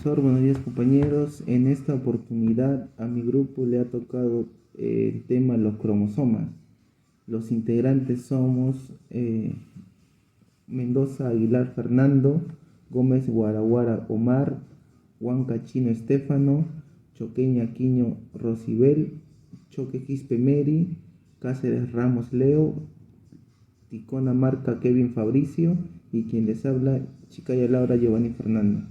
Buenos días compañeros. En esta oportunidad a mi grupo le ha tocado el tema los cromosomas. Los integrantes somos Mendoza Aguilar Fernando, Gómez Guaraguara Omar, Huanca Chino Estefano, Choqueña Quiño Rosibel, Choque Quispe Mary, Cáceres Ramos Leo, Ticona Marca Kevin Fabricio y quien les habla Chicaya Laura Giovanni Fernando.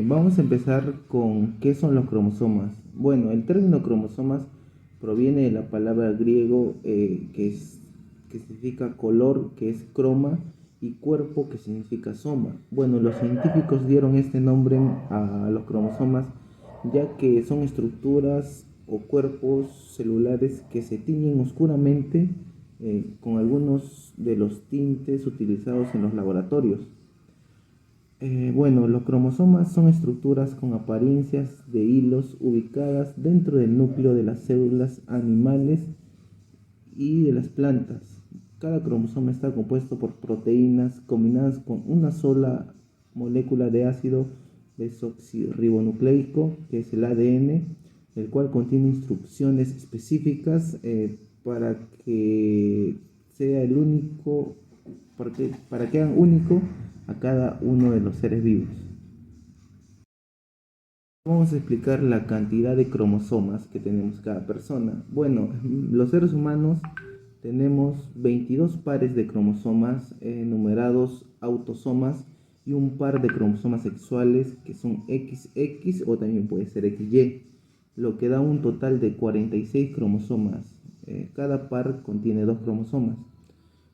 Vamos a empezar con qué son los cromosomas. Bueno, el término cromosomas proviene de la palabra griego que significa color, que es croma, y cuerpo, que significa soma. Bueno, los científicos dieron este nombre a los cromosomas ya que son estructuras o cuerpos celulares que se tiñen oscuramente con algunos de los tintes utilizados en los laboratorios. Bueno, los cromosomas son estructuras con apariencias de hilos ubicadas dentro del núcleo de las células animales y de las plantas. Cada cromosoma está compuesto por proteínas combinadas con una sola molécula de ácido desoxirribonucleico, que es el ADN, el cual contiene instrucciones específicas para que sea el único, para que hagan único a cada uno de los seres vivos. Vamos a explicar la cantidad de cromosomas que tenemos cada persona. Bueno, los seres humanos tenemos 22 pares de cromosomas numerados autosomas y un par de cromosomas sexuales que son XX o también puede ser XY, lo que da un total de 46 cromosomas. Cada par contiene dos cromosomas.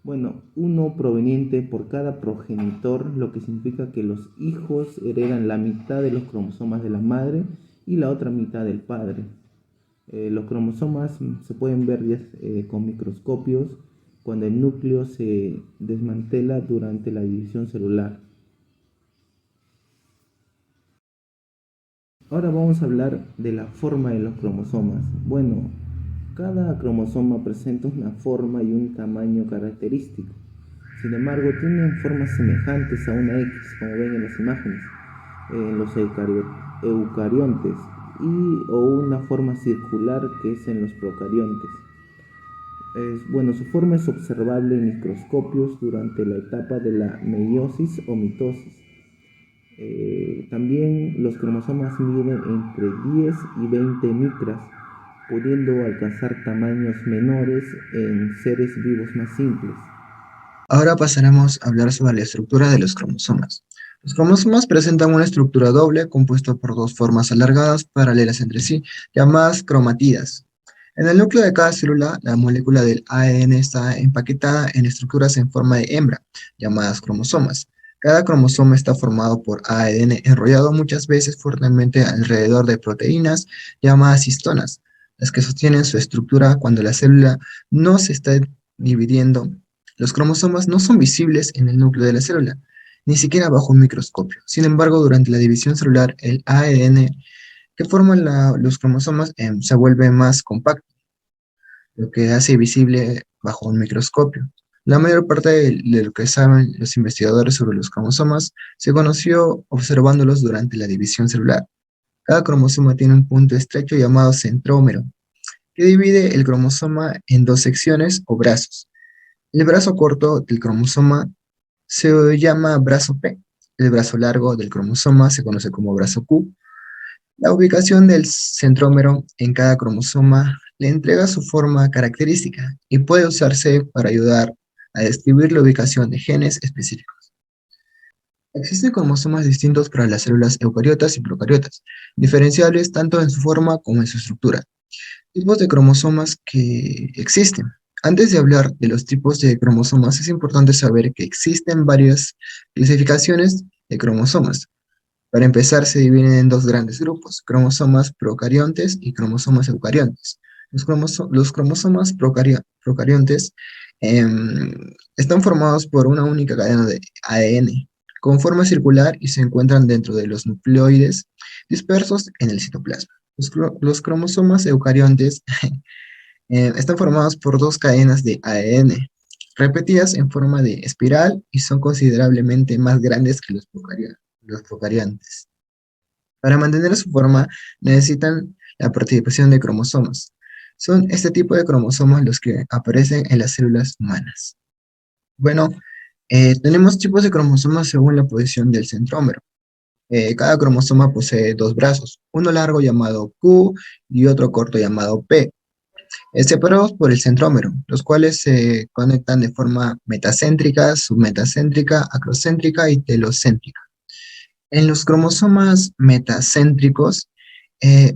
Bueno, uno proveniente por cada progenitor, lo que significa que los hijos heredan la mitad de los cromosomas de la madre y la otra mitad del padre. Los cromosomas se pueden ver ya, con microscopios cuando el núcleo se desmantela durante la división celular. Ahora vamos a hablar de la forma de los cromosomas. Bueno, cada cromosoma presenta una forma y un tamaño característico. Sin embargo, tienen formas semejantes a una X, como ven en las imágenes, en los eucariontes, o una forma circular que es en los procariontes. Bueno, su forma es observable en microscopios durante la etapa de la meiosis o mitosis. También los cromosomas miden entre 10 y 20 micras, pudiendo alcanzar tamaños menores en seres vivos más simples. Ahora pasaremos a hablar sobre la estructura de los cromosomas. Los cromosomas presentan una estructura doble compuesta por dos formas alargadas paralelas entre sí, llamadas cromatidas. En el núcleo de cada célula, la molécula del ADN está empaquetada en estructuras en forma de hembra, llamadas cromosomas. Cada cromosoma está formado por ADN enrollado muchas veces fuertemente alrededor de proteínas llamadas histonas, las que sostienen su estructura cuando la célula no se está dividiendo. Los cromosomas no son visibles en el núcleo de la célula, ni siquiera bajo un microscopio. Sin embargo, durante la división celular, el ADN que forman los cromosomas se vuelve más compacto, lo que hace visible bajo un microscopio. La mayor parte de lo que saben los investigadores sobre los cromosomas se conoció observándolos durante la división celular. Cada cromosoma tiene un punto estrecho llamado centrómero, que divide el cromosoma en dos secciones o brazos. El brazo corto del cromosoma se llama brazo P. El brazo largo del cromosoma se conoce como brazo Q. La ubicación del centrómero en cada cromosoma le entrega su forma característica y puede usarse para ayudar a describir la ubicación de genes específicos. Existen cromosomas distintos para las células eucariotas y procariotas, diferenciables tanto en su forma como en su estructura. Tipos de cromosomas que existen. Antes de hablar de los tipos de cromosomas, es importante saber que existen varias clasificaciones de cromosomas. Para empezar, se dividen en dos grandes grupos, cromosomas procariontes y cromosomas eucariontes. Los cromosomas procariontes están formados por una única cadena de ADN, con forma circular y se encuentran dentro de los nucleoides dispersos en el citoplasma. Los cromosomas eucariontes están formados por dos cadenas de ADN, repetidas en forma de espiral y son considerablemente más grandes que los procariontes. Para mantener su forma necesitan la participación de cromosomas. Son este tipo de cromosomas los que aparecen en las células humanas. Bueno, tenemos tipos de cromosomas según la posición del centrómero. Cada cromosoma posee dos brazos, uno largo llamado Q y otro corto llamado P, separados por el centrómero, los cuales se conectan de forma metacéntrica, submetacéntrica, acrocéntrica y telocéntrica. En los cromosomas metacéntricos,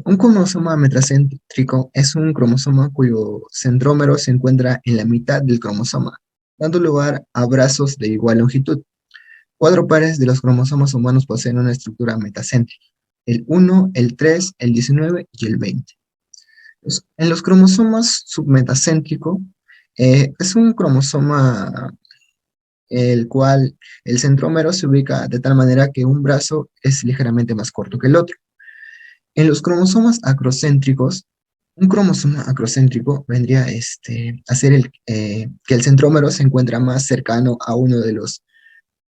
un cromosoma metacéntrico es un cromosoma cuyo centrómero se encuentra en la mitad del cromosoma, dando lugar a brazos de igual longitud. Cuatro pares de los cromosomas humanos poseen una estructura metacéntrica: el 1, el 3, el 19 y el 20. En los cromosomas submetacéntrico, es un cromosoma el cual el centrómero se ubica de tal manera que un brazo es ligeramente más corto que el otro. En los cromosomas acrocéntricos, un cromosoma acrocéntrico vendría a ser que el centrómero se encuentra más cercano a uno de los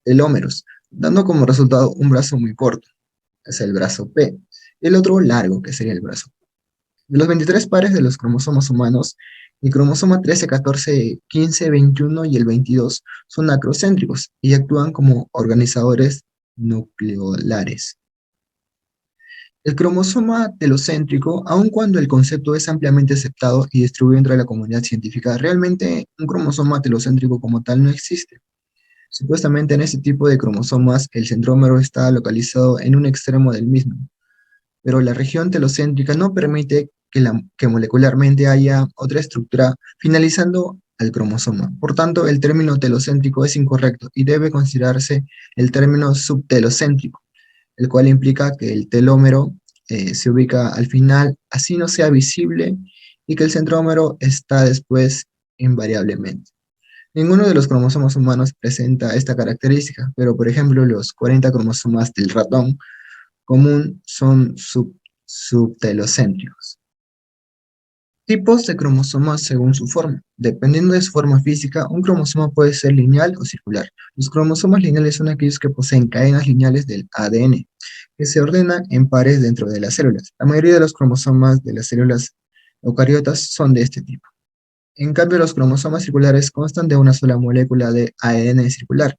telómeros, dando como resultado un brazo muy corto, es el brazo P, y el otro largo, que sería el brazo. De los 23 pares de los cromosomas humanos, el cromosoma 13, 14, 15, 21 y el 22 son acrocéntricos y actúan como organizadores nucleolares. El cromosoma telocéntrico, aun cuando el concepto es ampliamente aceptado y distribuido entre la comunidad científica, realmente un cromosoma telocéntrico como tal no existe. Supuestamente en este tipo de cromosomas el centrómero está localizado en un extremo del mismo, pero la región telocéntrica no permite que molecularmente haya otra estructura finalizando al cromosoma. Por tanto, el término telocéntrico es incorrecto y debe considerarse el término subtelocéntrico, el cual implica que el telómero se ubica al final, así no sea visible, y que el centrómero está después invariablemente. Ninguno de los cromosomas humanos presenta esta característica, pero por ejemplo los 40 cromosomas del ratón común son subtelocéntricos. Tipos de cromosomas según su forma. Dependiendo de su forma física, un cromosoma puede ser lineal o circular. Los cromosomas lineales son aquellos que poseen cadenas lineales del ADN, que se ordenan en pares dentro de las células. La mayoría de los cromosomas de las células eucariotas son de este tipo. En cambio, los cromosomas circulares constan de una sola molécula de ADN circular,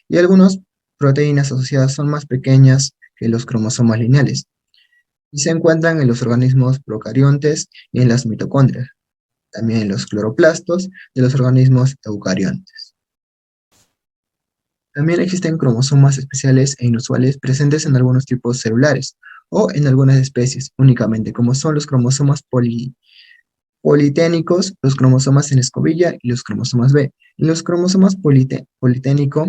y algunas proteínas asociadas son más pequeñas que los cromosomas lineales y se encuentran en los organismos procariontes y en las mitocondrias, también en los cloroplastos de los organismos eucariontes. También existen cromosomas especiales e inusuales presentes en algunos tipos celulares o en algunas especies únicamente, como son los cromosomas politénicos, los cromosomas en escobilla y los cromosomas B. Los cromosomas politénico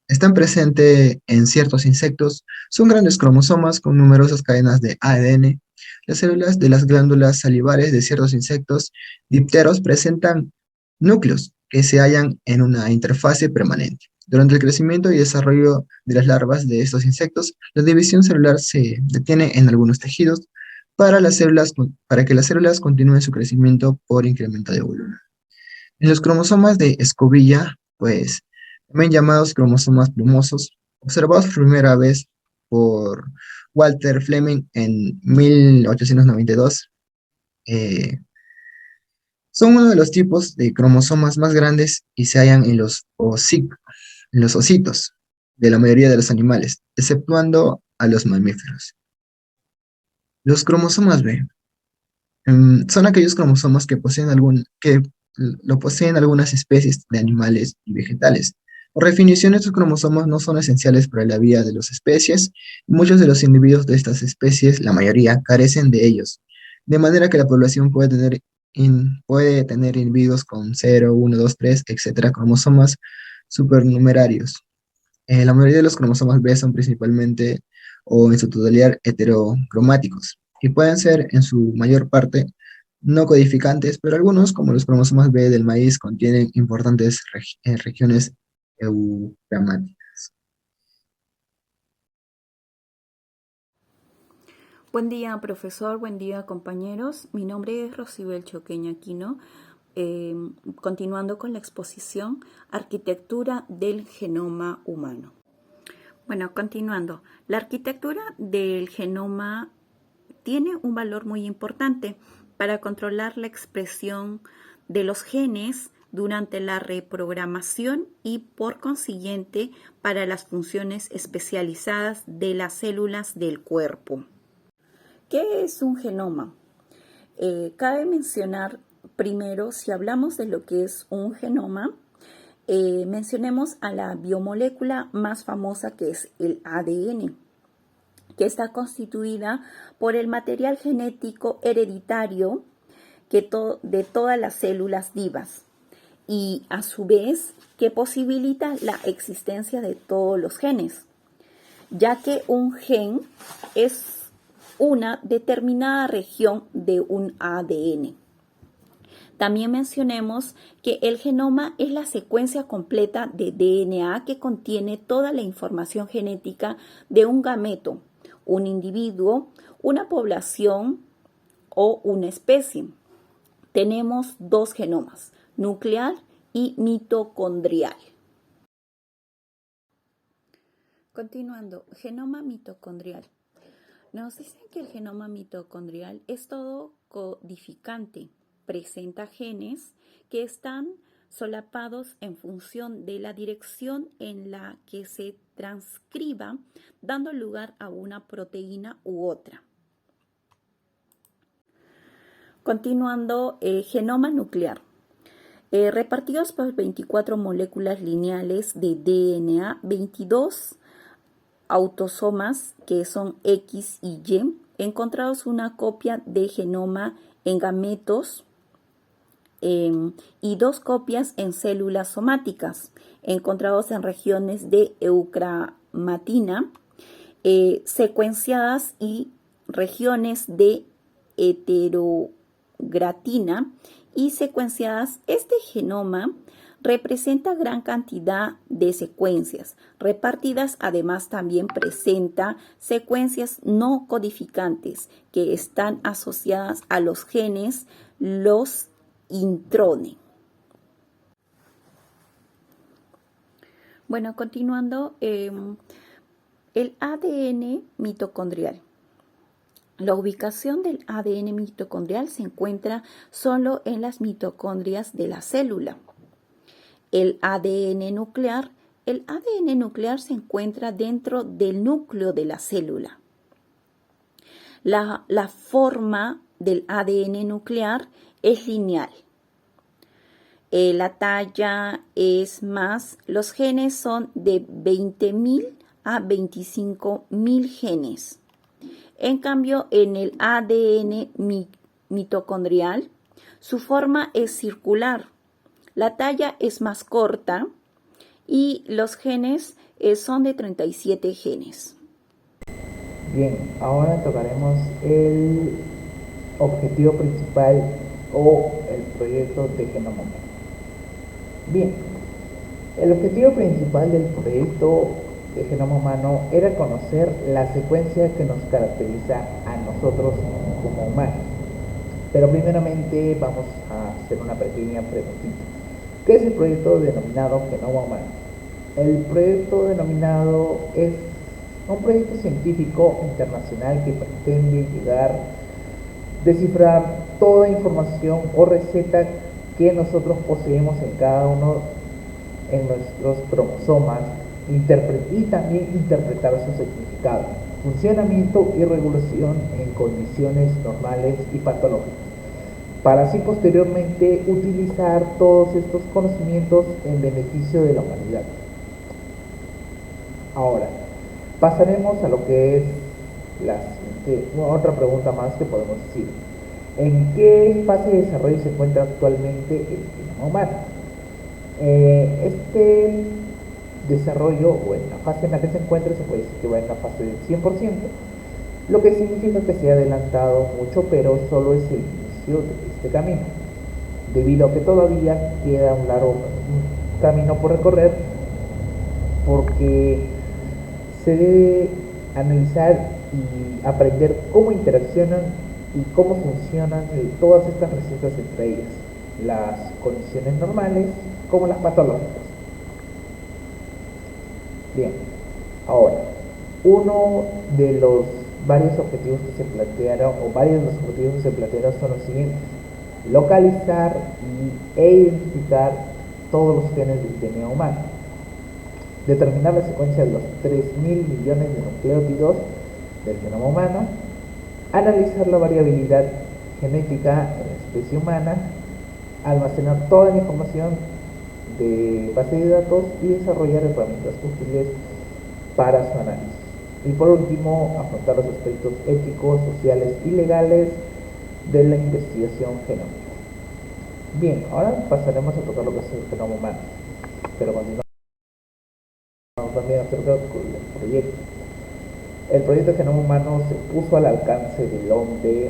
están presentes en ciertos insectos, son grandes cromosomas con numerosas cadenas de ADN. Las células de las glándulas salivares de ciertos insectos dipteros presentan núcleos que se hallan en una interfase permanente. Durante el crecimiento y desarrollo de las larvas de estos insectos, la división celular se detiene en algunos tejidos para que las células continúen su crecimiento por incremento de volumen. En los cromosomas de escobilla, pues, también llamados cromosomas plumosos, observados por primera vez por Walter Fleming en 1892, eh, son uno de los tipos de cromosomas más grandes y se hallan en los ositos de la mayoría de los animales, exceptuando a los mamíferos. Los cromosomas B son aquellos cromosomas que lo poseen algunas especies de animales y vegetales. Por definición, estos cromosomas no son esenciales para la vida de las especies, y muchos de los individuos de estas especies, la mayoría, carecen de ellos, de manera que la población puede tener individuos con 0, 1, 2, 3, etcétera, cromosomas supernumerarios. La mayoría de los cromosomas B son principalmente o en su totalidad heterocromáticos y pueden ser en su mayor parte no codificantes, pero algunos, como los cromosomas B del maíz, contienen importantes regiones eucromáticas. Buen día, profesor. Buen día, compañeros. Mi nombre es Rocibel Choqueña Aquino. continuando con la exposición, arquitectura del genoma humano. Bueno, continuando, la arquitectura del genoma tiene un valor muy importante para controlar la expresión de los genes durante la reprogramación y, por consiguiente, para las funciones especializadas de las células del cuerpo. ¿Qué es un genoma? Cabe mencionar primero, si hablamos de lo que es un genoma, mencionemos a la biomolécula más famosa, que es el ADN, que está constituida por el material genético hereditario de todas las células vivas y, a su vez, que posibilita la existencia de todos los genes, ya que un gen es una determinada región de un ADN. También mencionemos que el genoma es la secuencia completa de DNA que contiene toda la información genética de un gameto, un individuo, una población o una especie. Tenemos dos genomas, nuclear y mitocondrial. Continuando, genoma mitocondrial. Nos dicen que el genoma mitocondrial es todo codificante, presenta genes que están solapados en función de la dirección en la que se transcriba, dando lugar a una proteína u otra. Continuando, genoma nuclear. Repartidos por 24 moléculas lineales de DNA, 22 autosomas, que son X y Y, encontrados una copia de genoma en gametos y dos copias en células somáticas, encontrados en regiones de eucromatina, secuenciadas, y regiones de heterogratina y secuenciadas. Este genoma representa gran cantidad de secuencias repartidas. Además, también presenta secuencias no codificantes que están asociadas a los genes, los introne. Bueno, continuando, el ADN mitocondrial. La ubicación del ADN mitocondrial se encuentra solo en las mitocondrias de la célula. El ADN nuclear. El ADN nuclear se encuentra dentro del núcleo de la célula. La forma del ADN nuclear es lineal. La talla es más, los genes son de 20.000 a 25.000 genes. En cambio, en el ADN mitocondrial, su forma es circular. La talla es más corta y los genes son de 37 genes. Bien, ahora tocaremos el objetivo principal o el proyecto de genoma humano. Bien, el objetivo principal del proyecto de genoma humano era conocer la secuencia que nos caracteriza a nosotros como humanos. Pero primeramente vamos a hacer una pequeña preguntita. ¿Qué es el proyecto denominado genoma humano? El proyecto denominado es un proyecto científico internacional que pretende llegar, descifrar toda información o receta que nosotros poseemos en cada uno en nuestros cromosomas y también interpretar su significado, funcionamiento y regulación en condiciones normales y patológicas, para así posteriormente utilizar todos estos conocimientos en beneficio de la humanidad. Ahora, pasaremos a lo que es otra pregunta más que podemos decir. ¿En qué fase de desarrollo se encuentra actualmente el genoma humano? Este desarrollo, o en la fase en la que se encuentra, se puede decir que va en la fase del 100%, lo que significa que se ha adelantado mucho, pero solo es el inicio de este camino, debido a que todavía queda un largo camino por recorrer, porque se debe analizar y aprender cómo interaccionan y cómo funcionan todas estas recetas entre ellas. las condiciones normales como las patológicas. Bien, ahora, uno de los varios objetivos que se plantearon, o varios de los objetivos que se plantearon son los siguientes: localizar e identificar todos los genes del DNA humano, determinar la secuencia de los 3.000 millones de nucleótidos del genoma humano, analizar la variabilidad genética en la especie humana, almacenar toda la información de base de datos y desarrollar herramientas útiles para su análisis. Y por último, afrontar los aspectos éticos, sociales y legales de la investigación genómica. Bien, ahora pasaremos a tocar lo que es el genoma humano, pero continuamos también acerca del proyecto. El proyecto de genoma humano se puso al alcance del hombre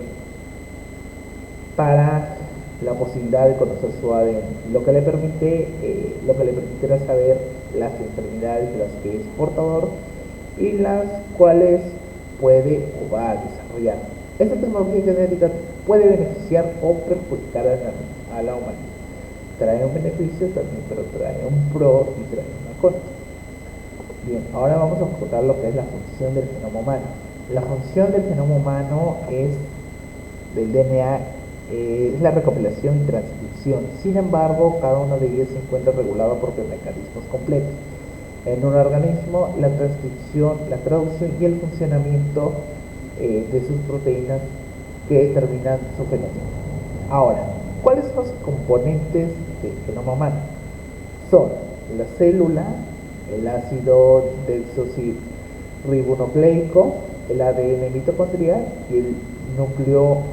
para la posibilidad de conocer su ADN, lo que le permitirá saber las enfermedades de las que es portador y las cuales puede o va a desarrollar. Esta tecnología genética puede beneficiar o perjudicar a la humanidad. Trae un beneficio también, pero trae un pro y trae una contra. Bien, ahora vamos a enfocar lo que es la función del genoma humano. La función del genoma humano del DNA es la recopilación y transcripción. Sin embargo, cada una de ellas se encuentra regulada por mecanismos completos. En un organismo, la transcripción, la traducción y el funcionamiento de sus proteínas que determinan su fenotipo. Ahora, ¿cuáles son los componentes del genoma humano? Son la célula, el ácido desoxirribonucleico, el ADN mitocondrial y el núcleo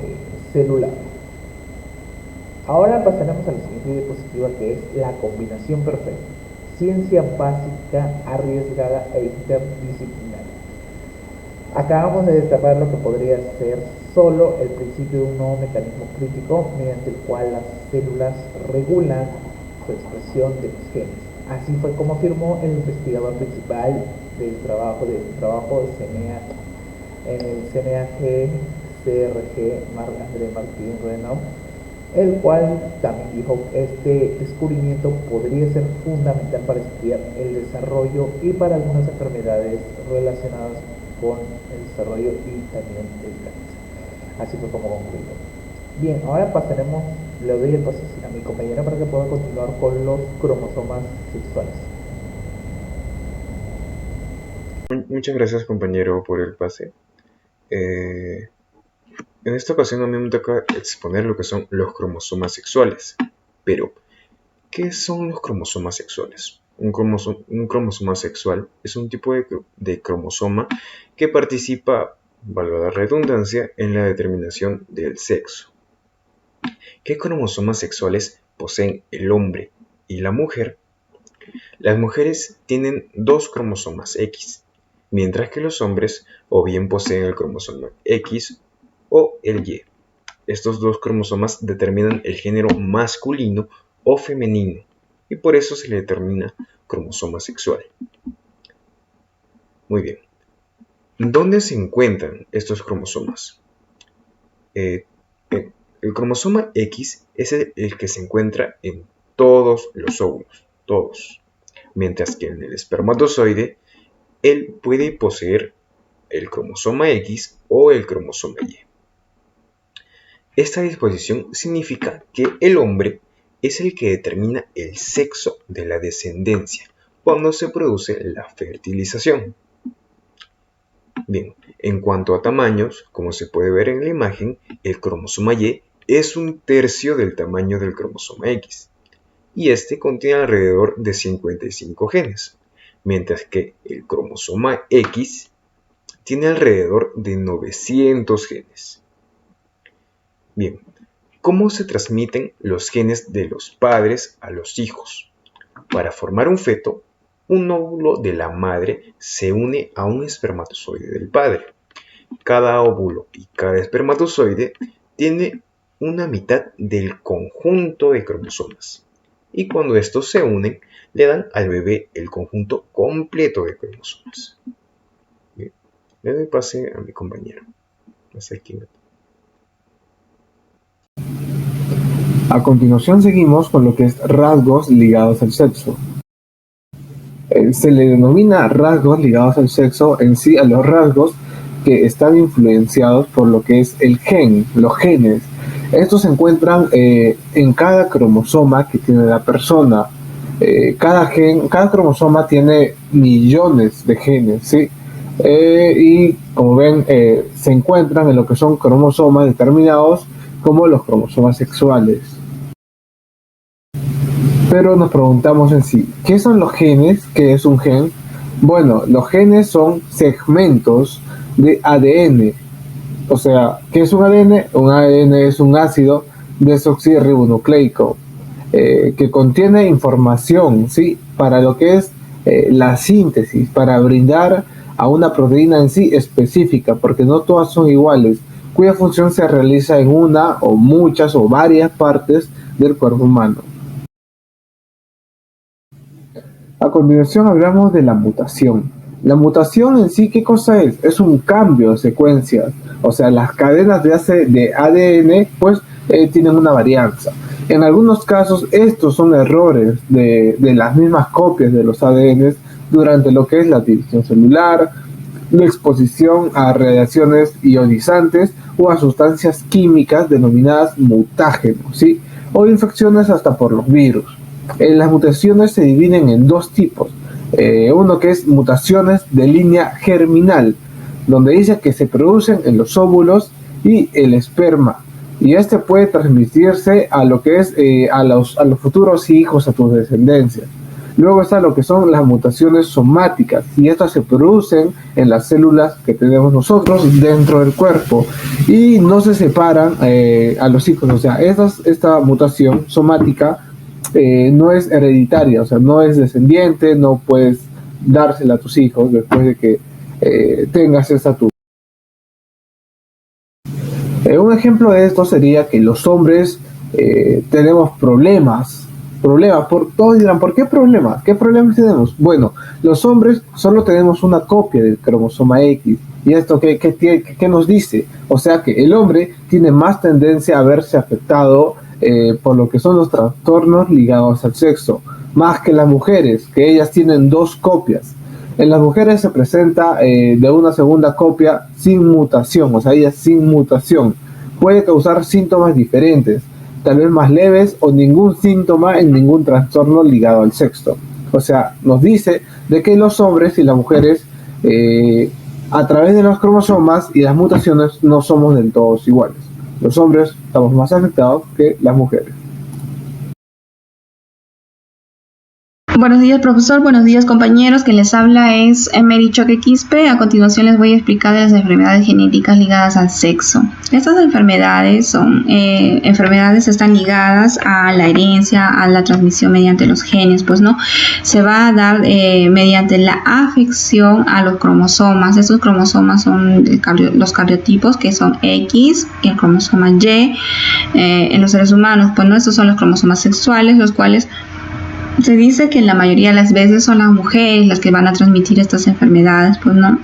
celular. Ahora pasaremos a la siguiente diapositiva, que es la combinación perfecta. Ciencia básica, arriesgada e interdisciplinaria. Acabamos de destapar lo que podría ser solo el principio de un nuevo mecanismo crítico mediante el cual las células regulan su expresión de los genes. Así fue como afirmó el investigador principal del trabajo de CNA, en el CNAG-CRG, André Martín Renaud, el cual también dijo que este descubrimiento podría ser fundamental para estudiar el desarrollo y para algunas enfermedades relacionadas con el desarrollo y también el cáncer. Así fue como concluyó. Bien, ahora le doy el paso a mi compañera para que pueda continuar con los cromosomas sexuales. Muchas gracias, compañero, por el pase. En esta ocasión a mí me toca exponer lo que son los cromosomas sexuales. Pero, ¿qué son los cromosomas sexuales? Un cromosoma sexual es un tipo de cromosoma que participa, valga la redundancia, en la determinación del sexo. ¿Qué cromosomas sexuales poseen el hombre y la mujer? Las mujeres tienen 2 cromosomas X, mientras que los hombres o bien poseen el cromosoma X o el Y. Estos 2 cromosomas determinan el género masculino o femenino y por eso se le determina cromosoma sexual. Muy bien. ¿Dónde se encuentran estos cromosomas? El cromosoma X es el que se encuentra en todos los óvulos, todos. Mientras que en el espermatozoide, él puede poseer el cromosoma X o el cromosoma Y. Esta disposición significa que el hombre es el que determina el sexo de la descendencia cuando se produce la fertilización. Bien, en cuanto a tamaños, como se puede ver en la imagen, el cromosoma Y es 1/3 del tamaño del cromosoma X, y este contiene alrededor de 55 genes, mientras que el cromosoma X tiene alrededor de 900 genes. Bien, ¿cómo se transmiten los genes de los padres a los hijos? Para formar un feto, un óvulo de la madre se une a un espermatozoide del padre. Cada óvulo y cada espermatozoide tiene una mitad del conjunto de cromosomas. Y cuando estos se unen, le dan al bebé el conjunto completo de cromosomas. Bien, le doy pase a mi compañero. A continuación seguimos con lo que es rasgos ligados al sexo. Se le denomina rasgos ligados al sexo en sí a los rasgos que están influenciados por lo que es el gen, los genes. Estos se encuentran en cada cromosoma que tiene la persona. Cada cromosoma tiene millones de genes, ¿sí? Y como ven, se encuentran en lo que son cromosomas determinados como los cromosomas sexuales. Pero nos preguntamos en sí, ¿qué son los genes? ¿Qué es un gen? Bueno, los genes son segmentos de ADN. O sea, ¿qué es un ADN? Un ADN es un ácido desoxirribonucleico que contiene información, ¿sí? Para lo que es la síntesis, para brindar a una proteína en sí específica, porque no todas son iguales, cuya función se realiza en una o muchas o varias partes del cuerpo humano. A continuación hablamos de la mutación. La mutación en sí, ¿qué cosa es? Es un cambio de secuencia. O sea, las cadenas de ADN pues tienen una varianza. En algunos casos estos son errores de las mismas copias de los ADN durante lo que es la división celular, la exposición a radiaciones ionizantes o a sustancias químicas denominadas mutágenos, ¿sí? O infecciones hasta por los virus. Las mutaciones se dividen en dos tipos. Uno que es mutaciones de línea germinal, donde dice que se producen en los óvulos y el esperma. Y este puede transmitirse a lo que es a los futuros hijos, a tus descendencias. Luego está lo que son las mutaciones somáticas, y estas se producen en las células que tenemos nosotros dentro del cuerpo y no se separan a los hijos. O sea, esta mutación somática no es hereditaria, o sea, no es descendiente, no puedes dársela a tus hijos después de que tengas esta tuya. Un ejemplo de esto sería que los hombres tenemos problemas. Todos dirán, ¿por qué problemas? ¿Qué problemas tenemos? Bueno, los hombres solo tenemos una copia del cromosoma X. ¿Y esto qué nos dice? O sea que el hombre tiene más tendencia a verse afectado por lo que son los trastornos ligados al sexo, más que las mujeres, que ellas tienen dos copias. En las mujeres se presenta de una segunda copia sin mutación, o sea, ellas sin mutación. Puede causar síntomas diferentes, tal vez más leves o ningún síntoma en ningún trastorno ligado al sexo. O sea, nos dice de que los hombres y las mujeres, a través de los cromosomas y las mutaciones, no somos del todo iguales. Los hombres estamos más afectados que las mujeres. Buenos días, profesor. Buenos días, compañeros. Quien les habla es Emery Choque Quispe. A continuación les voy a explicar de las enfermedades genéticas ligadas al sexo. Estas enfermedades son están ligadas a la herencia, a la transmisión mediante los genes, pues no. Se va a dar mediante la afección a los cromosomas. Estos cromosomas son los cariotipos, que son X, y el cromosoma Y en los seres humanos. Pues no, estos son los cromosomas sexuales, los cuales se dice que en la mayoría de las veces son las mujeres las que van a transmitir estas enfermedades, pues no.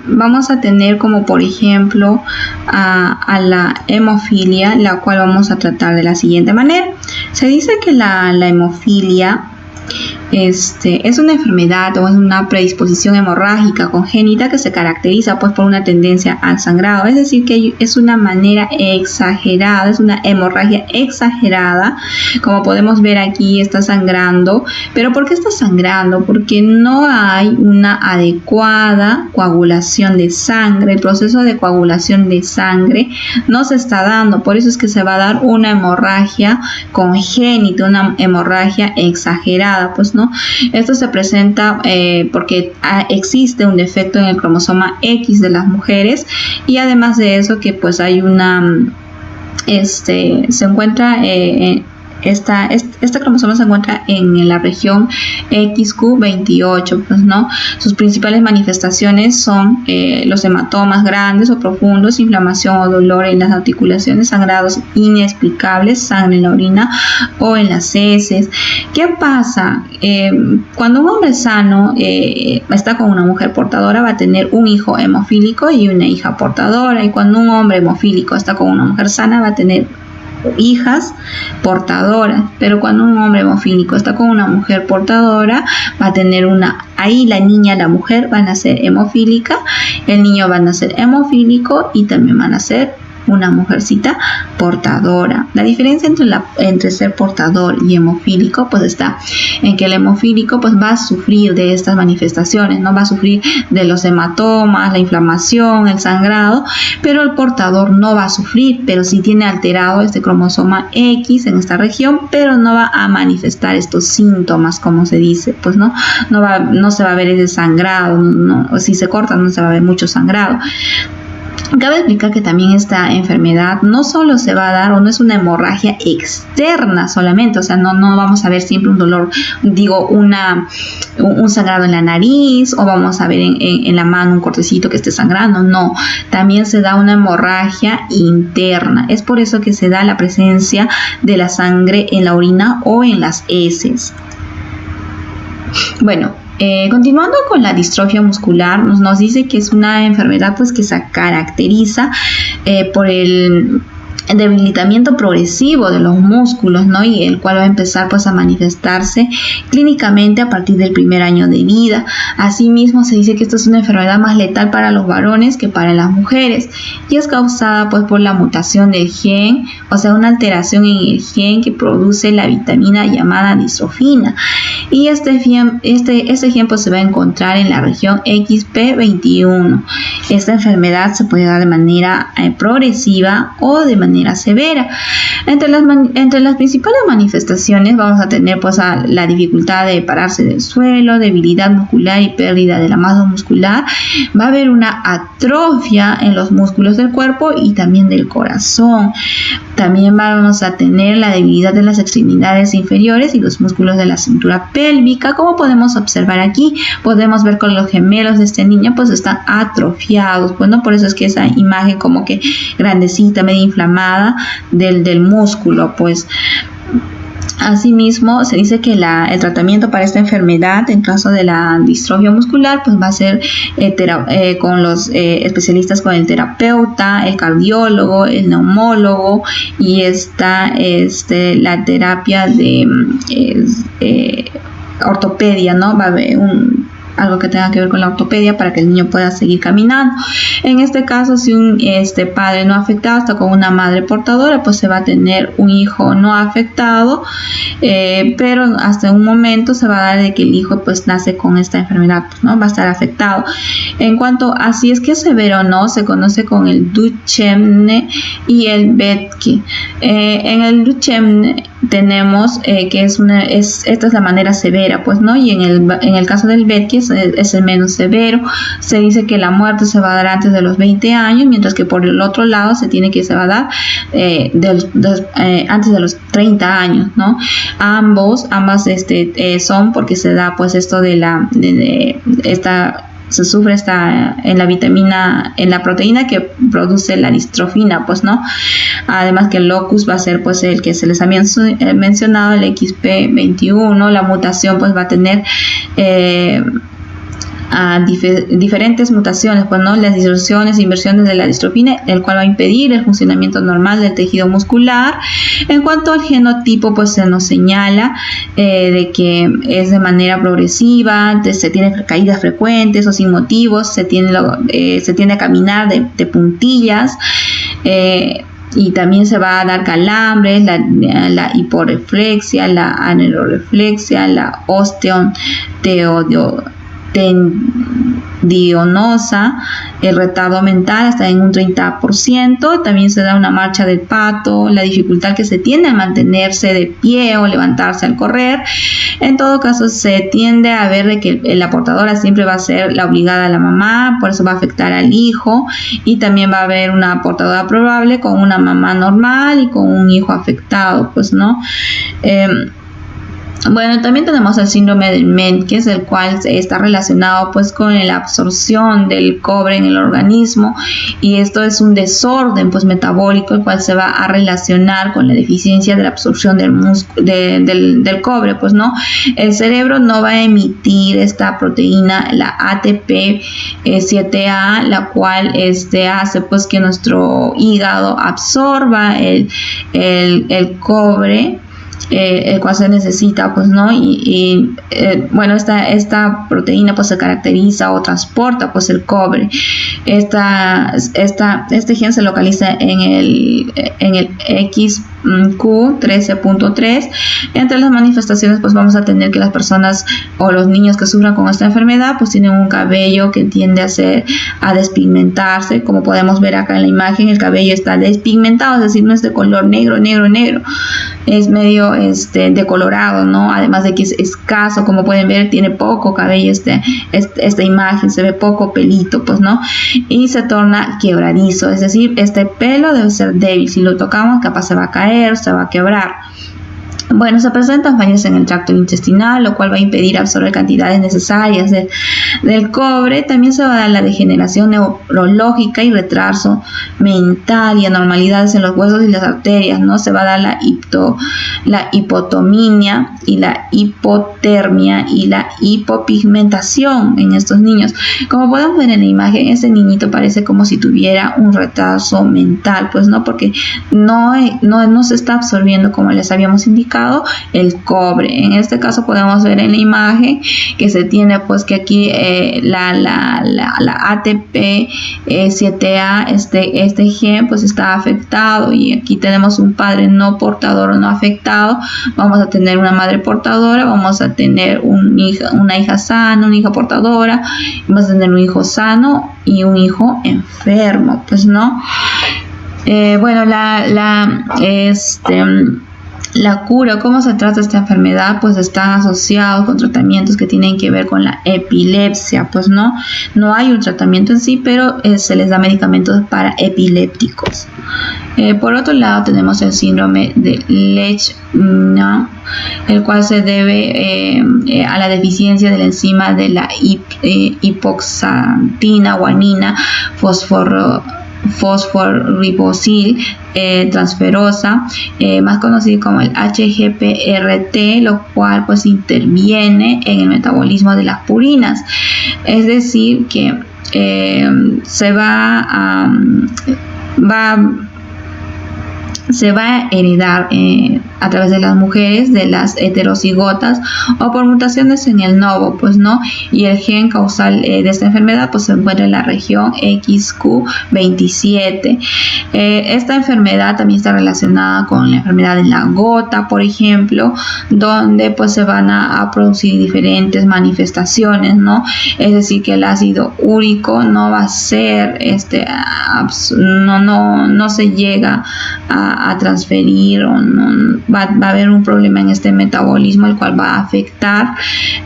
Vamos a tener como por ejemplo a la hemofilia, la cual vamos a tratar de la siguiente manera. Se dice que la hemofilia es una enfermedad o es una predisposición hemorrágica congénita que se caracteriza pues por una tendencia al sangrado, es decir que es una manera exagerada, es una hemorragia exagerada. Como podemos ver aquí, está sangrando. ¿Pero por qué está sangrando? Porque no hay una adecuada coagulación de sangre. El proceso de coagulación de sangre no se está dando, por eso es que se va a dar una hemorragia congénita, una hemorragia exagerada, pues no. Esto se presenta porque existe un defecto en el cromosoma X de las mujeres, y además de eso que pues hay se encuentra este cromosoma se encuentra en la región XQ28, pues no. Sus principales manifestaciones son los hematomas grandes o profundos, inflamación o dolor en las articulaciones, sangrados inexplicables, sangre en la orina o en las heces. ¿Qué pasa? Cuando un hombre sano está con una mujer portadora, va a tener un hijo hemofílico y una hija portadora, y cuando un hombre hemofílico está con una mujer sana, va a tener hijas portadoras, pero cuando un hombre hemofílico está con una mujer portadora, va a tener ahí la niña, la mujer van a ser hemofílica, el niño van a ser hemofílico y también van a ser una mujercita portadora. La diferencia entre ser portador y hemofílico pues está en que el hemofílico pues va a sufrir de estas manifestaciones, no va a sufrir de los hematomas, la inflamación, el sangrado, pero el portador no va a sufrir, pero sí tiene alterado este cromosoma X en esta región, pero no va a manifestar estos síntomas, como se dice, pues no se va a ver ese sangrado, o si se corta no se va a ver mucho sangrado. Cabe explicar que también esta enfermedad no solo se va a dar o no es una hemorragia externa solamente, o sea, no vamos a ver siempre un dolor, un sangrado en la nariz o vamos a ver en la mano un cortecito que esté sangrando, no, también se da una hemorragia interna. Es por eso que se da la presencia de la sangre en la orina o en las heces. Bueno, continuando con la distrofia muscular, nos dice que es una enfermedad pues que se caracteriza por el debilitamiento progresivo de los músculos, ¿no? Y el cual va a empezar pues a manifestarse clínicamente a partir del primer año de vida. Asimismo se dice que esto es una enfermedad más letal para los varones que para las mujeres y es causada pues por la mutación del gen, o sea, una alteración en el gen que produce la vitamina llamada distrofina, y este gen pues se va a encontrar en la región XP21. Esta enfermedad se puede dar de manera progresiva o de manera severa. Entre las principales manifestaciones vamos a tener pues la dificultad de pararse del suelo, debilidad muscular y pérdida de la masa muscular. Va a haber una atrofia en los músculos del cuerpo y también del corazón. También vamos a tener la debilidad de las extremidades inferiores y los músculos de la cintura pélvica. Como podemos observar aquí, podemos ver con los gemelos de este niño pues están atrofiados. Bueno, por eso es que esa imagen como que grandecita, medio inflamada del músculo, pues. Asimismo, se dice que el tratamiento para esta enfermedad, en caso de la distrofia muscular, pues va a ser con los especialistas, con el terapeuta, el cardiólogo, el neumólogo, y la terapia de ortopedia, ¿no? Va a haber algo que tenga que ver con la ortopedia para que el niño pueda seguir caminando. En este caso, si un padre no afectado está con una madre portadora, pues se va a tener un hijo no afectado, pero hasta un momento se va a dar de que el hijo pues nace con esta enfermedad, ¿no? Va a estar afectado. En cuanto a si es que es severo o no, se conoce con el Duchenne y el Bedke. En el Duchenne tenemos que esta es la manera severa, pues, ¿no? Y en el caso del Bedke es el menos severo. Se dice que la muerte se va a dar antes de los 20 años, mientras que por el otro lado se va a dar antes de los 30 años, ¿no? Ambas son porque se da pues esto se sufre en la vitamina, en la proteína que produce la distrofina, pues, ¿no? Además que el locus va a ser pues el que se les había mencionado, el XP21. La mutación pues va a tener diferentes mutaciones, pues, ¿no? Las distorsiones e inversiones de la distrofina, el cual va a impedir el funcionamiento normal del tejido muscular. En cuanto al genotipo, pues se nos señala de que es de manera progresiva, se tiene caídas frecuentes o sin motivos, se tiende a caminar de puntillas, y también se va a dar calambres, la hiporreflexia, la aneroreflexia, la tendinosa, el retardo mental hasta en un 30%. También se da una marcha del pato, la dificultad que se tiene a mantenerse de pie o levantarse al correr. En todo caso, se tiende a ver de que la portadora siempre va a ser la obligada a la mamá, por eso va a afectar al hijo, y también va a haber una portadora probable con una mamá normal y con un hijo afectado, pues, ¿no? Bueno, también tenemos el síndrome de Menkes, el cual está relacionado pues con la absorción del cobre en el organismo, y esto es un desorden pues metabólico, el cual se va a relacionar con la deficiencia de la absorción del cobre, pues no. El cerebro no va a emitir esta proteína, la ATP7A, la cual hace pues que nuestro hígado absorba el cobre, el cual se necesita, pues, ¿no? Bueno, esta proteína pues se caracteriza o transporta pues el cobre. Este gen se localiza en el XQ13.3. Entre las manifestaciones pues vamos a tener que las personas o los niños que sufran con esta enfermedad pues tienen un cabello que tiende a despigmentarse. Como podemos ver acá en la imagen, el cabello está despigmentado, es decir, no es de color negro, es medio decolorado, ¿no? Además de que es escaso, como pueden ver, tiene poco cabello esta imagen, se ve poco pelito, pues, ¿no? Y se torna quebradizo, es decir, este pelo debe ser débil, si lo tocamos capaz se va a caer, se va a quebrar. Bueno, se presentan fallas en el tracto intestinal, lo cual va a impedir absorber cantidades necesarias del cobre. También se va a dar la degeneración neurológica y retraso mental y anormalidades en los huesos y las arterias, ¿no? Se va a dar la hipotomía y la hipotermia y la hipopigmentación en estos niños. Como podemos ver en la imagen, este niñito parece como si tuviera un retraso mental, pues no, porque no se está absorbiendo, como les habíamos indicado, el cobre. En este caso podemos ver en la imagen que se tiene pues que aquí la ATP7A, este gen pues está afectado, y aquí tenemos un padre no portador o no afectado. Vamos a tener una madre portadora, vamos a tener una hija sana, una hija portadora, vamos a tener un hijo sano y un hijo enfermo, pues no. Bueno, la cura, ¿cómo se trata esta enfermedad? Pues está asociado con tratamientos que tienen que ver con la epilepsia, pues no hay un tratamiento en sí, pero se les da medicamentos para epilépticos. Por otro lado tenemos el síndrome de Leschmann, el cual se debe a la deficiencia de la enzima de la hipoxantina guanina fosforibosil transferosa, más conocido como el HGPRT, lo cual pues interviene en el metabolismo de las purinas. Es decir, que se va a heredar a través de las mujeres, de las heterocigotas, o por mutaciones en el novo, pues no. Y el gen causal de esta enfermedad pues se encuentra en la región XQ27. Esta enfermedad también está relacionada con la enfermedad de la gota, por ejemplo, donde pues se van a producir diferentes manifestaciones, ¿no? Es decir, que el ácido úrico no va a ser no se llega a transferir, o no va a haber un problema en este metabolismo, el cual va a afectar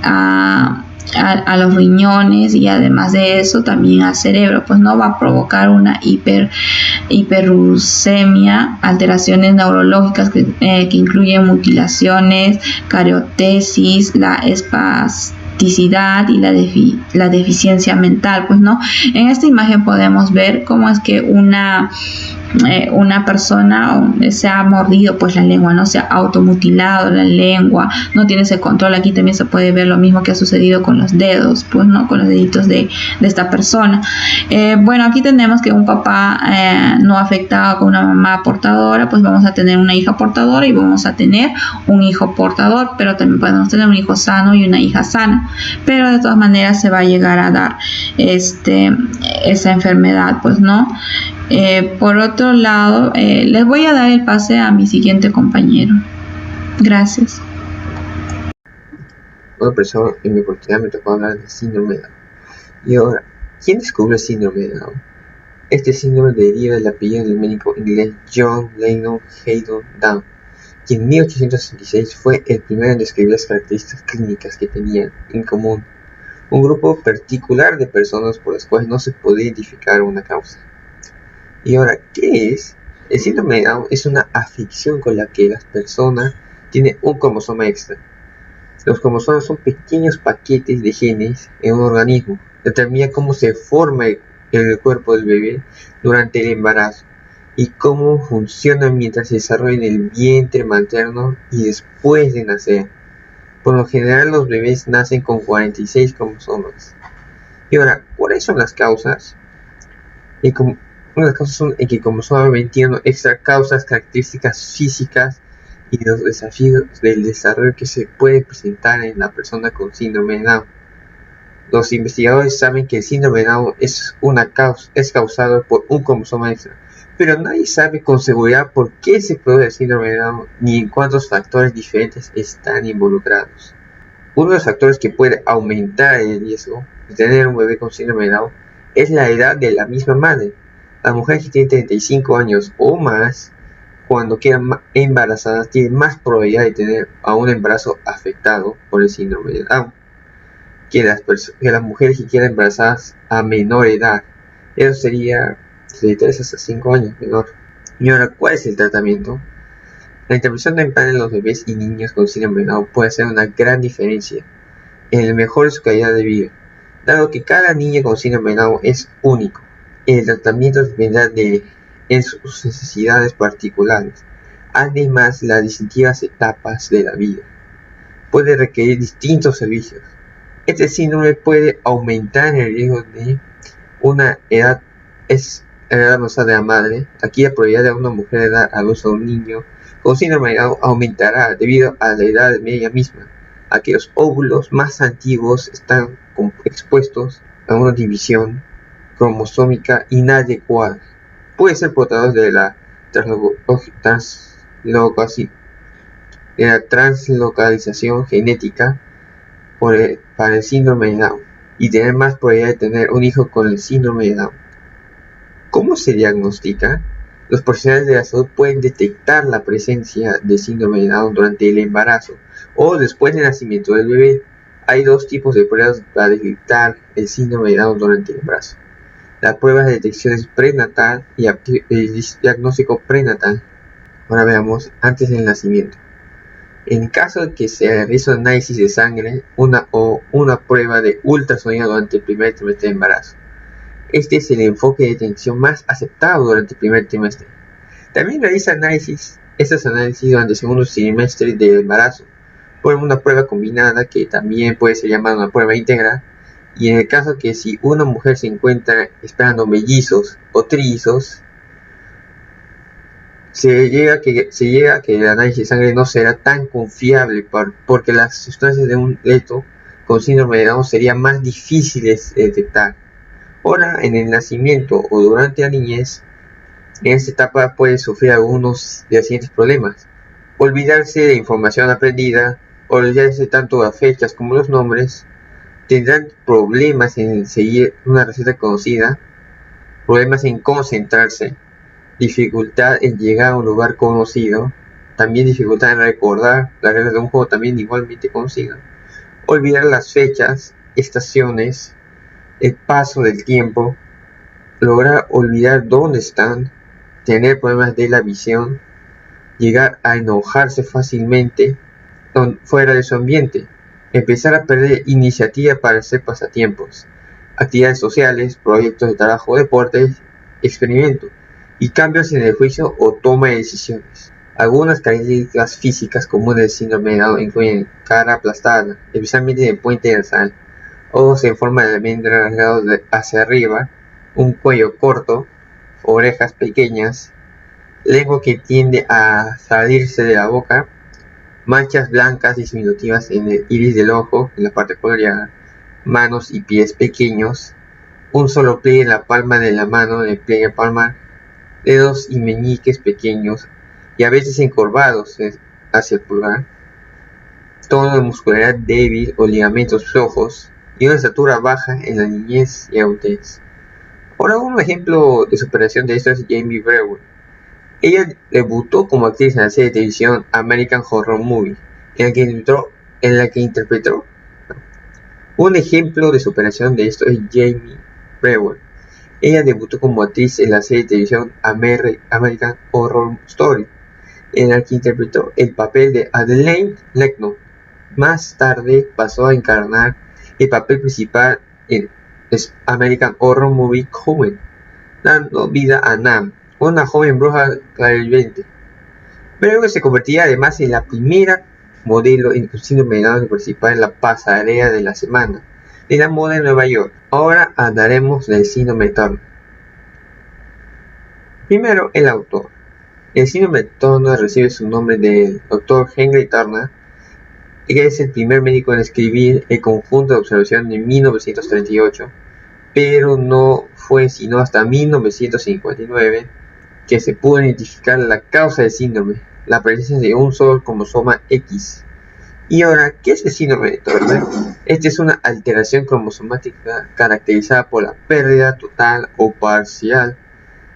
a los riñones, y además de eso también al cerebro, pues no va a provocar una hiperuricemia, alteraciones neurológicas que incluyen mutilaciones, cariotesis, la espasticidad y la deficiencia mental, pues no. En esta imagen podemos ver cómo es que una persona se ha mordido pues la lengua, no se ha automutilado la lengua, no tiene ese control. Aquí también se puede ver lo mismo que ha sucedido con los dedos, pues no, con los deditos de esta persona. Bueno, aquí tenemos que un papá no afectado con una mamá portadora, pues vamos a tener una hija portadora y vamos a tener un hijo portador, pero también podemos tener un hijo sano y una hija sana, pero de todas maneras se va a llegar a dar esa enfermedad, pues no. Por otro lado, les voy a dar el pase a mi siguiente compañero. Gracias. Bueno, profesor, en mi oportunidad me tocó hablar del síndrome de Down. Y ahora, ¿quién descubrió el síndrome de Down? Este síndrome deriva del apellido del médico inglés John Leyland Haydon Down, quien en 1866 fue el primero en describir las características clínicas que tenían en común un grupo particular de personas por las cuales no se podía identificar una causa. Y ahora, ¿qué es? El síndrome de Down es una afección con la que las personas tienen un cromosoma extra. Los cromosomas son pequeños paquetes de genes en un organismo. Determina cómo se forma el cuerpo del bebé durante el embarazo y cómo funciona mientras se desarrolla en el vientre materno y después de nacer. Por lo general, los bebés nacen con 46 cromosomas. Y ahora, ¿cuáles son las causas? Una de las causas son que el cromosoma 21 extra causas características físicas y los desafíos del desarrollo que se puede presentar en la persona con síndrome de Down. Los investigadores saben que el síndrome de Down es causado por un cromosoma extra, pero nadie sabe con seguridad por qué se produce el síndrome de Down ni en cuántos factores diferentes están involucrados. Uno de los factores que puede aumentar el riesgo de tener un bebé con síndrome de Down es la edad de la misma madre. La mujer que tiene 35 años o más, cuando queda embarazada, tiene más probabilidad de tener a un embarazo afectado por el síndrome de Down que las mujeres que quedan embarazadas a menor edad. Eso sería de 3 hasta 5 años menor. Y ahora, ¿cuál es el tratamiento? La intervención temprana en los bebés y niños con síndrome de Down puede hacer una gran diferencia en el mejor de su calidad de vida, dado que cada niño con síndrome de Down es único. El tratamiento dependerá en sus necesidades particulares. Además, las distintivas etapas de la vida puede requerir distintos servicios. Este síndrome puede aumentar el riesgo de una edad avanzada de la madre. Aquí la probabilidad de una mujer dar a luz a un niño con síndrome de Down aumentará debido a la edad media misma, a que los óvulos más antiguos están expuestos a una división cromosómica inadecuada. Puede ser portador de la translocalización genética para el síndrome de Down y tener más probabilidad de tener un hijo con el síndrome de Down. ¿Cómo se diagnostica? Los profesionales de la salud pueden detectar la presencia de síndrome de Down durante el embarazo o después del nacimiento del bebé. Hay dos tipos de pruebas para detectar el síndrome de Down durante el embarazo. La prueba de detección es prenatal y el diagnóstico prenatal. Ahora veamos antes del nacimiento. En caso de que se realice un análisis de sangre o una prueba de ultrasonido durante el primer trimestre de embarazo. Este es el enfoque de detección más aceptado durante el primer trimestre. También realiza estos análisis durante el segundo trimestre del embarazo por una prueba combinada que también puede ser llamada una prueba integral. Y en el caso que si una mujer se encuentra esperando mellizos o trillizos, se llega a que el análisis de sangre no será tan confiable porque las sustancias de un feto con síndrome de Down serían más difíciles de detectar. Ahora, en el nacimiento o durante la niñez, en esta etapa puede sufrir algunos de los siguientes problemas: olvidarse de información aprendida, olvidarse tanto las fechas como los nombres, tendrán problemas en seguir una receta conocida, problemas en concentrarse, dificultad en llegar a un lugar conocido, también dificultad en recordar las reglas de un juego también igualmente conocido, olvidar las fechas, estaciones, el paso del tiempo, lograr olvidar dónde están, tener problemas de la visión, llegar a enojarse fácilmente fuera de su ambiente, empezar a perder iniciativa para hacer pasatiempos, actividades sociales, proyectos de trabajo, deportes, experimentos y cambios en el juicio o toma de decisiones. Algunas características físicas comunes del síndrome de Down incluyen cara aplastada, especialmente en el puente nasal, ojos en forma de almendra rasgados hacia arriba, un cuello corto, orejas pequeñas, lengua que tiende a salirse de la boca, manchas blancas disminutivas en el iris del ojo, en la parte posterior, manos y pies pequeños, un solo pliegue en la palma de la mano, en el pliegue palmar, dedos y meñiques pequeños y a veces encorvados hacia el pulgar, tono de muscularidad débil o ligamentos flojos y una estatura baja en la niñez y adultez. Ahora, un ejemplo de superación de esto es Jamie Brewer. Ella debutó como actriz en la serie de televisión American Horror Movie, en la que interpretó. Un ejemplo de superación de esto es Jamie Brewer. Ella debutó como actriz en la serie de televisión American Horror Story, en la que interpretó el papel de Adelaide Lecno, más tarde pasó a encarnar el papel principal en American Horror Movie Coven, dando vida a Nam, una joven bruja clarividente. Luego se convertiría además en la primera modelo en un síndrome de Down en participar en la pasarela de la semana de la moda en Nueva York. Ahora hablaremos del síndrome de Turner. Primero, el autor. El síndrome de Turner recibe su nombre del Dr. Henry Turner, que es el primer médico en escribir el conjunto de observación en 1938, pero no fue sino hasta 1959 que se pudo identificar la causa del síndrome, la presencia de un solo cromosoma X. Y ahora, ¿qué es el síndrome de Turner? Esta es una alteración cromosomática caracterizada por la pérdida total o parcial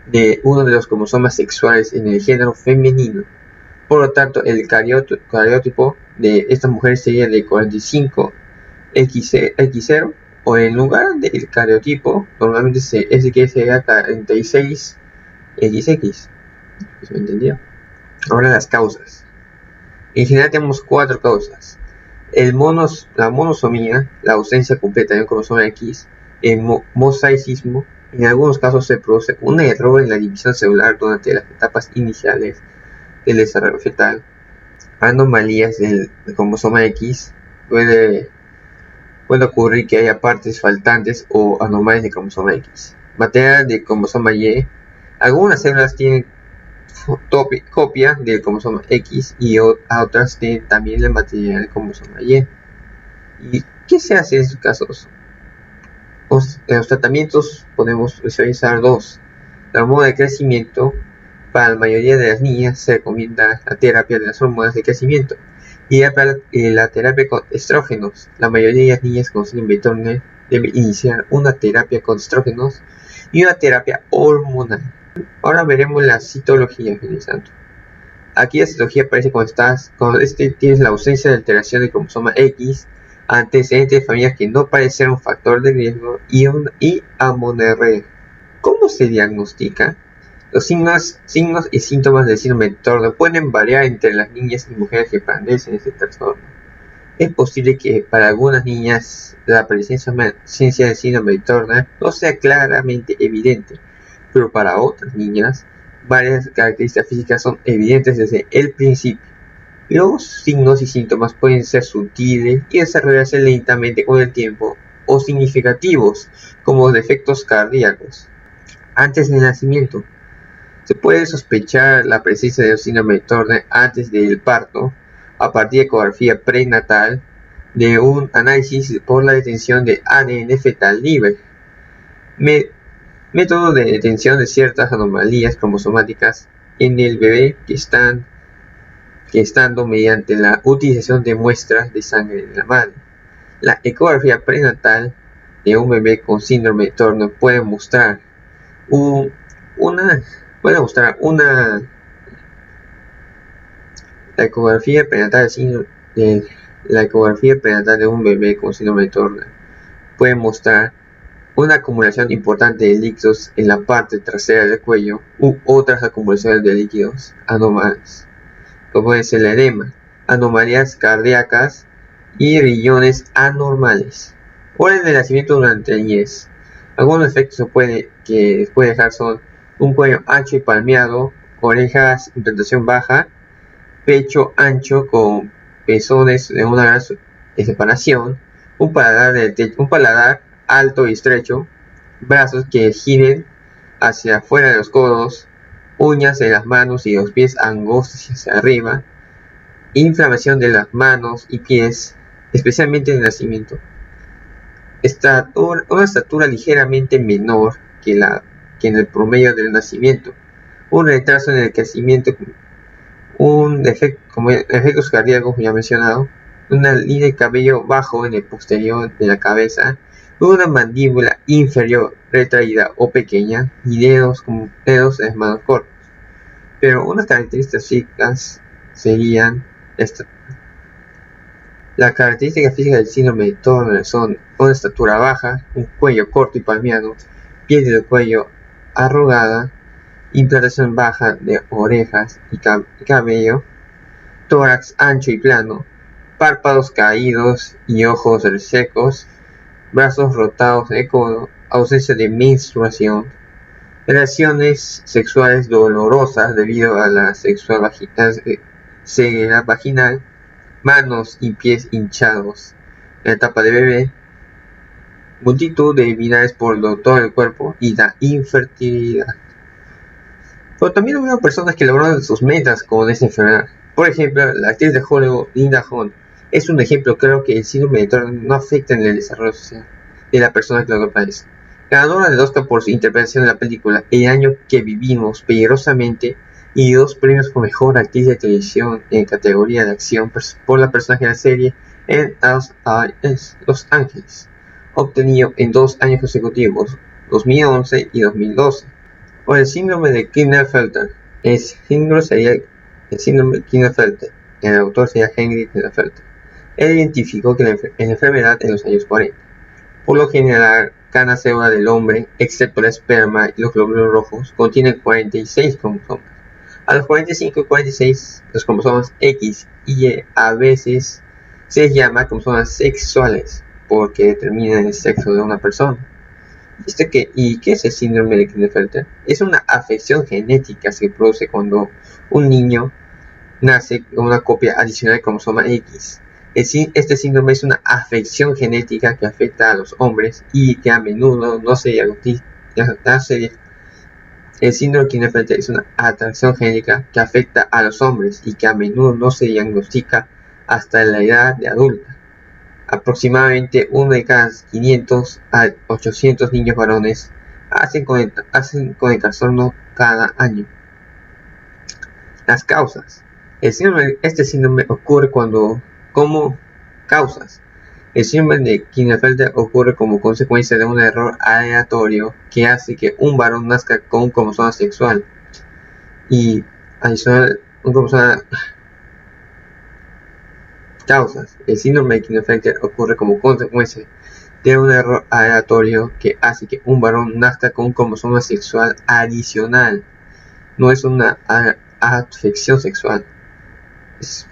de uno de los cromosomas sexuales en el género femenino. Por lo tanto, el cariotipo de esta mujer sería de 45X0, o en lugar del cariotipo, normalmente ese sería 46XX. ¿Me entendió? Ahora las causas. En general tenemos 4 causas. La monosomía, la ausencia completa de un cromosoma X, el mosaicismo. En algunos casos se produce un error en la división celular durante las etapas iniciales del desarrollo fetal. Anomalías del cromosoma X. Puede ocurrir que haya partes faltantes o anomalias del cromosoma X. Material del cromosoma Y. Algunas células tienen copia del cromosoma X y otras tienen también el material del cromosoma Y. ¿Y qué se hace en estos casos? En los tratamientos podemos visualizar 2. La hormona de crecimiento. Para la mayoría de las niñas se recomienda la terapia de las hormonas de crecimiento y la terapia con estrógenos. La mayoría de las niñas con síndrome de Turner debe iniciar una terapia con estrógenos y una terapia hormonal. Ahora veremos la citología, finalizando. Aquí la citología aparece cuando tienes la ausencia de alteración del cromosoma X, antecedentes de familias que no parecen un factor de riesgo y amenorrea. ¿Cómo se diagnostica? Los signos y síntomas del síndrome de Turner pueden variar entre las niñas y mujeres que padecen este trastorno. Es posible que para algunas niñas la presencia del síndrome de Turner no sea claramente evidente, pero para otras niñas varias características físicas son evidentes desde el principio. Los signos y síntomas pueden ser sutiles y desarrollarse lentamente con el tiempo, o significativos, como defectos cardíacos. Antes del nacimiento, se puede sospechar la presencia del síndrome de Turner antes del parto, a partir de ecografía prenatal, de un análisis por la detención de ADN fetal libre, método de detención de ciertas anomalías cromosomáticas en el bebé que estando mediante la utilización de muestras de sangre de la madre. La ecografía prenatal de un bebé con síndrome de Turner puede mostrar la ecografía prenatal de un bebé con síndrome de Turner puede mostrar una acumulación importante de líquidos en la parte trasera del cuello u otras acumulaciones de líquidos anormales, como puede ser el edema, anomalías cardíacas y riñones anormales. Orden de nacimiento durante la niñez. Algunos efectos que puede dejar son un cuello ancho y palmeado, orejas, implantación baja, pecho ancho con pezones de una gran separación, un paladar alto y estrecho, brazos que giren hacia afuera de los codos, uñas en las manos y los pies angostos hacia arriba, inflamación de las manos y pies, especialmente en el nacimiento. Una estatura ligeramente menor que en el promedio del nacimiento, un retraso en el crecimiento, como efectos cardíacos ya mencionado, una línea de cabello bajo en el posterior de la cabeza, una mandíbula inferior retraída o pequeña y dedos de las manos cortos. Pero unas características físicas serían las características físicas del síndrome de Turner son una estatura baja, un cuello corto y palmeado, piel del cuello arrugada, implantación baja de orejas y cabello, tórax ancho y plano, párpados caídos y ojos resecos, brazos rotados de codo, ausencia de menstruación, relaciones sexuales dolorosas debido a la ceguera vaginal, manos y pies hinchados en la etapa de bebé, multitud de debilidades por todo el cuerpo y la infertilidad. Pero también hubo personas que lograron sus metas con esta enfermedad. Por ejemplo, la actriz de Hollywood, Linda Hunt, es un ejemplo. Creo que el síndrome de Turner no afecta en el desarrollo social de la persona que lo padece. Ganadora del Oscar por su interpretación de la película El año que vivimos peligrosamente y 2 premios por mejor actriz de televisión en categoría de acción por la personaje de la serie en Los Ángeles, obtenido en 2 años consecutivos, 2011 y 2012. O el síndrome de Klinefelter. El síndrome de Klinefelter. El autor sería Henry Klinefelter. Él identificó que la enfermedad en los años 40. Por lo general, cada célula del hombre, excepto la esperma y los glóbulos rojos, contienen 46 cromosomas. A los 45 y 46, los cromosomas X y Y a veces se les llama cromosomas sexuales, porque determinan el sexo de una persona. ¿Y qué es el síndrome de Klinefelter? Es una afección genética que se produce cuando un niño nace con una copia adicional del cromosoma X. Este síndrome es una afección genética que afecta a los hombres y que a menudo no se diagnostica. El síndrome de Klinefelter es una afección genética que afecta a los hombres y que a menudo no se diagnostica hasta la edad de adulta. Aproximadamente 1 de cada 500 a 800 niños varones hacen con el trastorno cada año. Las causas. Este síndrome ocurre como causas. El síndrome de Klinefelter ocurre como consecuencia de un error aleatorio que hace que un varón nazca con un cromosoma sexual y adicional un cromosoma. Causas. El síndrome de Klinefelter ocurre como consecuencia de un error aleatorio que hace que un varón nazca con un cromosoma sexual adicional. No es una afección sexual. Se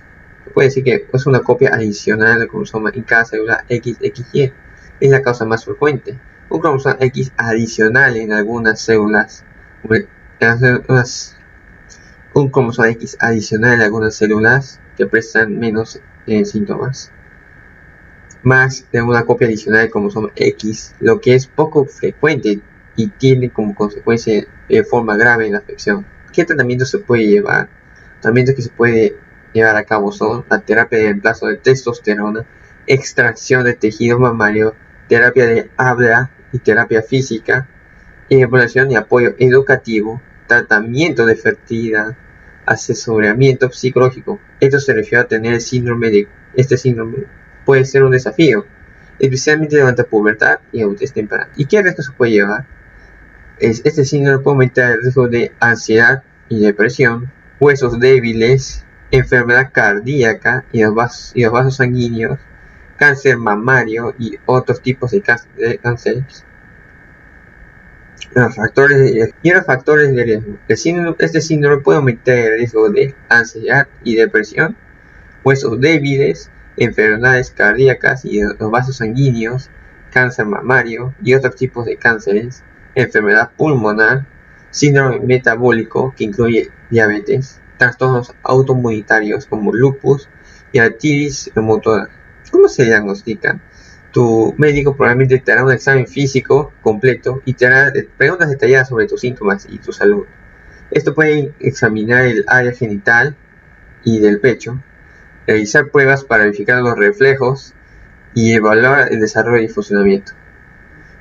puede decir que es una copia adicional del cromosoma en cada célula XXY. Es la causa más frecuente. Un cromosoma X adicional en algunas células. Un cromosoma X adicional en algunas células que presentan menos síntomas. Más de una copia adicional del cromosoma X, lo que es poco frecuente y tiene como consecuencia de forma grave la afección. ¿Qué tratamiento se puede llevar? Tratamientos que se puede llevar a cabo son la terapia de reemplazo de testosterona, extracción de tejido mamario, terapia de habla y terapia física, evaluación y apoyo educativo, tratamiento de fertilidad, asesoramiento psicológico. Esto se refiere a tener este síndrome puede ser un desafío, especialmente durante la pubertad y adultez temprana. ¿Y qué riesgo se puede llevar? Este síndrome puede aumentar el riesgo de ansiedad y depresión, huesos débiles, enfermedad cardíaca y los vasos sanguíneos, cáncer mamario y otros tipos de cánceres. Los factores de riesgo. Este síndrome puede aumentar el riesgo de ansiedad y depresión, huesos débiles, enfermedades cardíacas y los vasos sanguíneos, cáncer mamario y otros tipos de cánceres, enfermedad pulmonar, síndrome metabólico que incluye diabetes, trastornos autoinmunitarios como lupus y artritis reumatoide. ¿Cómo se diagnostican? Tu médico probablemente te hará un examen físico completo y te hará preguntas detalladas sobre tus síntomas y tu salud. Esto puede examinar el área genital y del pecho, realizar pruebas para verificar los reflejos y evaluar el desarrollo y funcionamiento.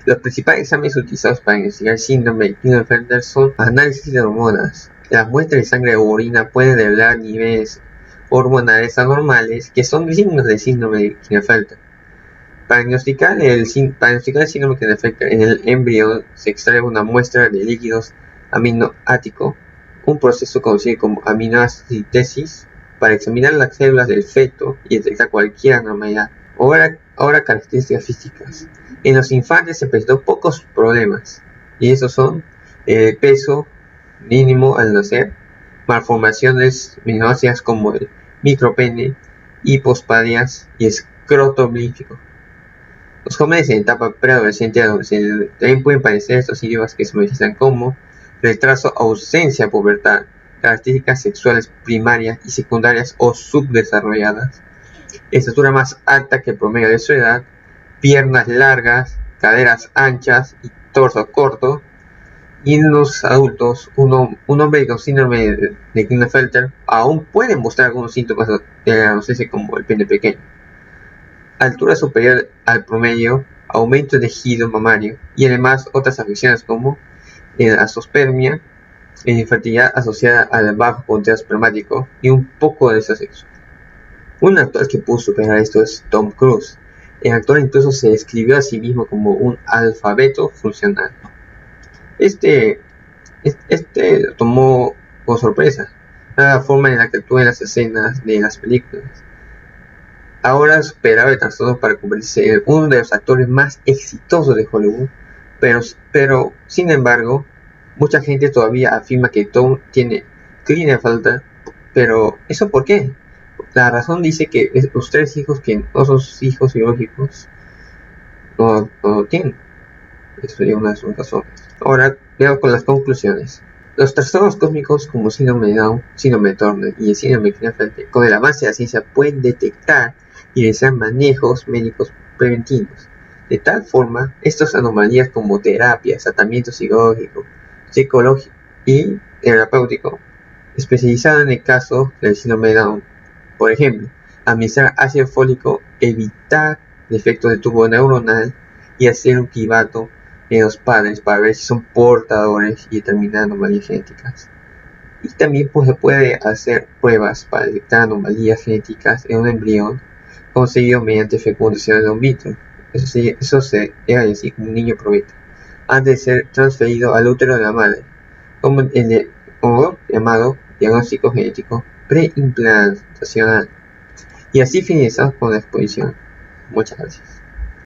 Los principales exámenes utilizados para investigar el síndrome de Klinefelter son análisis de hormonas. Las muestras de sangre o orina pueden revelar niveles hormonales anormales que son signos del síndrome de Klinefelter. Para diagnosticar el síndrome de Klinefelter en el embrión se extrae una muestra de líquidos aminoático, un proceso conocido como aminoacidosis, para examinar las células del feto y detectar cualquier anormalidad. Ahora características físicas. En los infantes se presentó pocos problemas, y esos son el peso mínimo al nacer, malformaciones menóceas como el micropene hipospadias y escroto oblífico. Los jóvenes en etapa preadolescente y adolescente también pueden padecer estos síntomas que se manifiestan como retraso, ausencia, pubertad, características sexuales primarias y secundarias o subdesarrolladas, estatura más alta que el promedio de su edad, piernas largas, caderas anchas y torso corto. Y en los adultos, un hombre con síndrome de Klinefelter aún puede mostrar algunos síntomas de la adolescencia como el pene pequeño, altura superior al promedio, aumento de tejido mamario y además otras afecciones como la azoospermia, la infertilidad asociada al bajo conteo espermático y un poco de deseo sexual. Un actor que pudo superar esto es Tom Cruise. El actor incluso se describió a sí mismo como un alfabeto funcional. Este lo tomó con sorpresa la forma en la que actúa en las escenas de las películas. Ahora superaba el trastorno para convertirse en uno de los actores más exitosos de Hollywood, pero sin embargo, mucha gente todavía afirma que Tom tiene Klinefelter, pero ¿eso por qué? La razón dice que los 3 hijos que no son sus hijos biológicos no lo tienen. Eso sería una de sus razones. Ahora veamos con las conclusiones. Los trastornos cósmicos como síndrome de Down, síndrome de Turner y el síndrome de Klinefelter, con el avance de la ciencia, pueden detectar y realizar manejos médicos preventivos. De tal forma, estas anomalías como terapia, tratamiento psicológico y terapéutico, especializado en el caso del síndrome de Down. Por ejemplo, administrar ácido fólico, evitar defectos de tubo neuronal y hacer un cribato en los padres para ver si son portadores y determinar anomalías genéticas. Y también se puede hacer pruebas para detectar anomalías genéticas en un embrión conseguido mediante fecundación in vitro. Eso se era decir un niño probeta, antes de ser transferido al útero de la madre, como llamado diagnóstico genético preimplantacional. Y así finalizamos con la exposición. Muchas gracias.